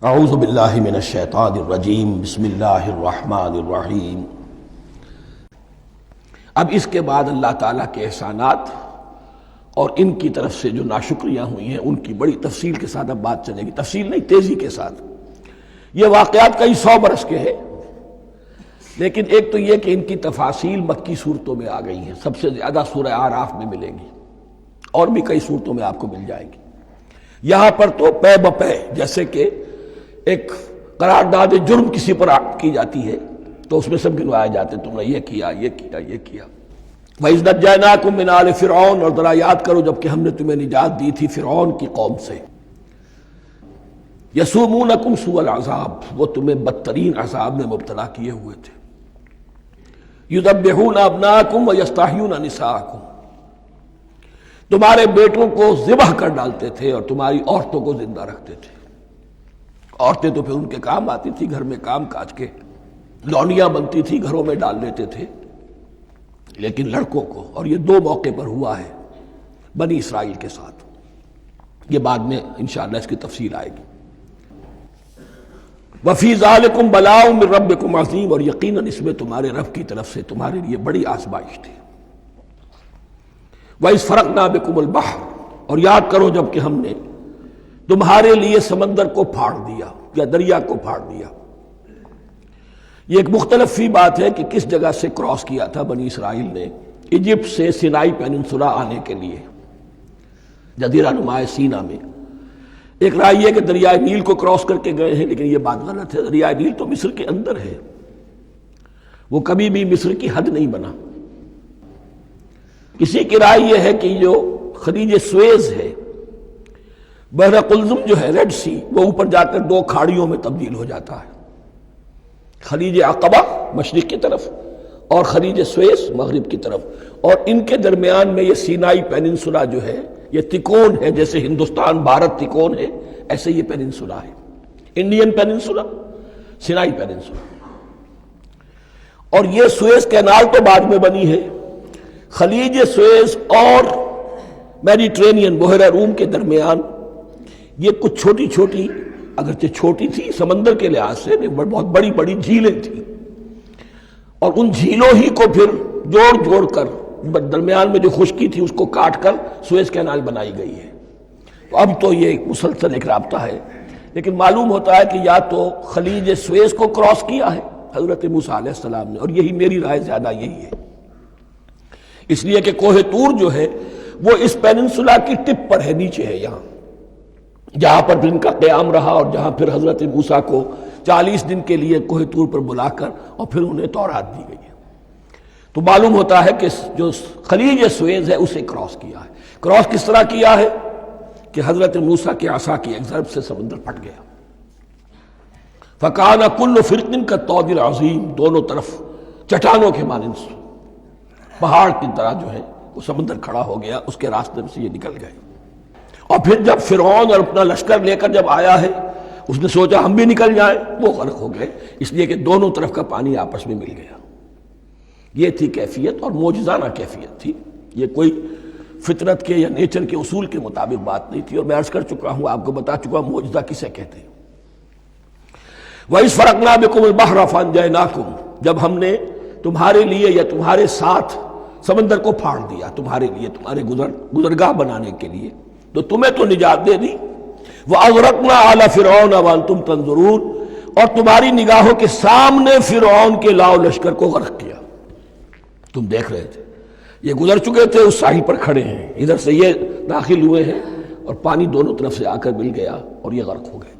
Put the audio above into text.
اعوذ باللہ من الشیطان الرجیم بسم اللہ الرحمن الرحیم۔ اب اس کے بعد اللہ تعالیٰ کے احسانات اور ان کی طرف سے جو ناشکریاں ہوئی ہیں ان کی بڑی تفصیل کے ساتھ اب بات چلے گی، تفصیل نہیں تیزی کے ساتھ۔ یہ واقعات کئی 100 برس کے ہیں، لیکن ایک تو یہ کہ ان کی تفاصیل مکی صورتوں میں آ گئی ہیں، سب سے زیادہ سورہ اعراف میں ملیں گی اور بھی کئی صورتوں میں آپ کو مل جائیں گی۔ یہاں پر تو پے بپے، جیسے کہ ایک قرارداد جرم کسی پر کی جاتی ہے تو اس میں سب گنوائے جاتے ہیں، تم نے یہ کیا یہ کیا یہ کیا۔ وَإِذْ نَجَّيْنَاكُم مِّنْ آلِ فِرْعَوْنَ، اور ذرا یاد کرو جب کہ ہم نے تمہیں نجات دی تھی فرعون کی قوم سے۔ يَسُومُونَكُمْ سُوءَ الْعَذَابِ، وہ تمہیں بدترین عذاب میں مبتلا کیے ہوئے تھے۔ يُذَبِّحُونَ أَبْنَاءَكُمْ وَيَسْتَحْيُونَ نِسَاءَكُمْ، تمہارے بیٹوں کو ذبح کر ڈالتے تھے اور تمہاری عورتوں کو زندہ رکھتے تھے۔ عورتیں تو پھر ان کے کام آتی تھی، گھر میں کام کاج کے لونیاں بنتی تھی، گھروں میں ڈال لیتے تھے، لیکن لڑکوں کو، اور یہ 2 موقع پر ہوا ہے بنی اسرائیل کے ساتھ، یہ بعد میں انشاءاللہ اس کی تفصیل آئے گی۔ وَفِي ذَلِكُمْ بَلَاءٌ مِّن رَبِّكُمْ عَظِيمٌ، اور یقیناً اس میں تمہارے رب کی طرف سے تمہارے لیے بڑی آزمائش تھی۔ وَإِذْ فَرَقْنَا بِكُمُ الْبَحْرَ، اور یاد کرو جب کہ ہم نے تمہارے لیے سمندر کو پھاڑ دیا یا دریا کو پھاڑ دیا۔ یہ ایک مختلف فی بات ہے کہ کس جگہ سے کراس کیا تھا بنی اسرائیل نے ایجپٹ سے سینائی پیننسولا آنے کے لیے، جزیرہ نما سینا میں۔ ایک رائے یہ کہ دریائے نیل کو کراس کر کے گئے ہیں، لیکن یہ بات غلط ہے، دریائے نیل تو مصر کے اندر ہے، وہ کبھی بھی مصر کی حد نہیں بنا۔ کسی کی رائے یہ ہے کہ جو خلیج سویز ہے، بحر قلزم جو ہے، ریڈ سی، وہ اوپر جا کر 2 کھاڑیوں میں تبدیل ہو جاتا ہے، خلیج عقبہ مشرق کی طرف اور خلیج سویس مغرب کی طرف، اور ان کے درمیان میں یہ سینائی پیننسولا جو ہے یہ تکون ہے، جیسے ہندوستان بھارت تکون ہے، ایسے یہ پیننسولا ہے، انڈین پیننسولا، سینائی پیننسولا۔ اور یہ سویس کینال تو بعد میں بنی ہے، خلیج سویس اور میڈیٹرینین بحیرہ روم کے درمیان یہ کچھ چھوٹی چھوٹی، اگرچہ چھوٹی تھی سمندر کے لحاظ سے، بہت بڑی بڑی جھیلیں تھیں، اور ان جھیلوں ہی کو پھر جوڑ جوڑ کر درمیان میں جو خشکی تھی اس کو کاٹ کر سویس کینال بنائی گئی ہے۔ تو اب تو یہ ایک مسلسل ایک رابطہ ہے، لیکن معلوم ہوتا ہے کہ یا تو خلیج سویس کو کراس کیا ہے حضرت موسیٰ علیہ السلام نے، اور یہی میری رائے زیادہ یہی ہے، اس لیے کہ کوہ طور جو ہے وہ اس پیننسولا کی ٹپ پر ہے، نیچے ہے، یہاں جہاں پر ان کا قیام رہا، اور جہاں پھر حضرت موسیٰ کو 40 دن کے لیے کوہ طور پر بلا کر اور پھر انہیں تورات دی گئی ہے۔ تو معلوم ہوتا ہے کہ جو خلیج سویز ہے اسے کراس کیا ہے۔ کراس کس طرح کیا ہے کہ حضرت موسیٰ کے عصا کی ایک ضرب سے سمندر پھٹ گیا۔ فَكَانَ كُلُّ فِرْقٍ كَالطَّوْدِ الْعَظِيمِ، دونوں طرف چٹانوں کے مانند پہاڑ کی طرح جو ہے وہ سمندر کھڑا ہو گیا، اس کے راستے سے یہ نکل گئے۔ اور پھر جب فرعون اور اپنا لشکر لے کر جب آیا ہے، اس نے سوچا ہم بھی نکل جائیں، وہ غرق ہو گئے، اس لیے کہ دونوں طرف کا پانی آپس میں مل گیا۔ یہ تھی کیفیت، اور معجزانہ کیفیت تھی، یہ کوئی فطرت کے یا نیچر کے اصول کے مطابق بات نہیں تھی، اور میں عرض کر چکا ہوں، آپ کو بتا چکا ہوں معجزہ کسے کہتے ہیں۔ وَإِذْ فَرَقْنَا بِكُمُ الْبَحْرَ فَأَنجَيْنَاكُمْ، جب ہم نے تمہارے لیے یا تمہارے ساتھ سمندر کو پھاڑ دیا، تمہارے لیے، تمہارے گزرگاہ بنانے کے لیے، تو تمہیں تو نجات دے دی۔ وَأَغْرَقْنَا آلَ فِرْعَوْنَ وَأَنْتُمْ تَنظُرُونَ، اور تمہاری نگاہوں کے سامنے فرعون کے لاؤ لشکر کو غرق کیا، تم دیکھ رہے تھے، یہ گزر چکے تھے، اس ساحل پر کھڑے ہیں، ادھر سے یہ داخل ہوئے ہیں، اور پانی دونوں طرف سے آ کر مل گیا اور یہ غرق ہو گئے۔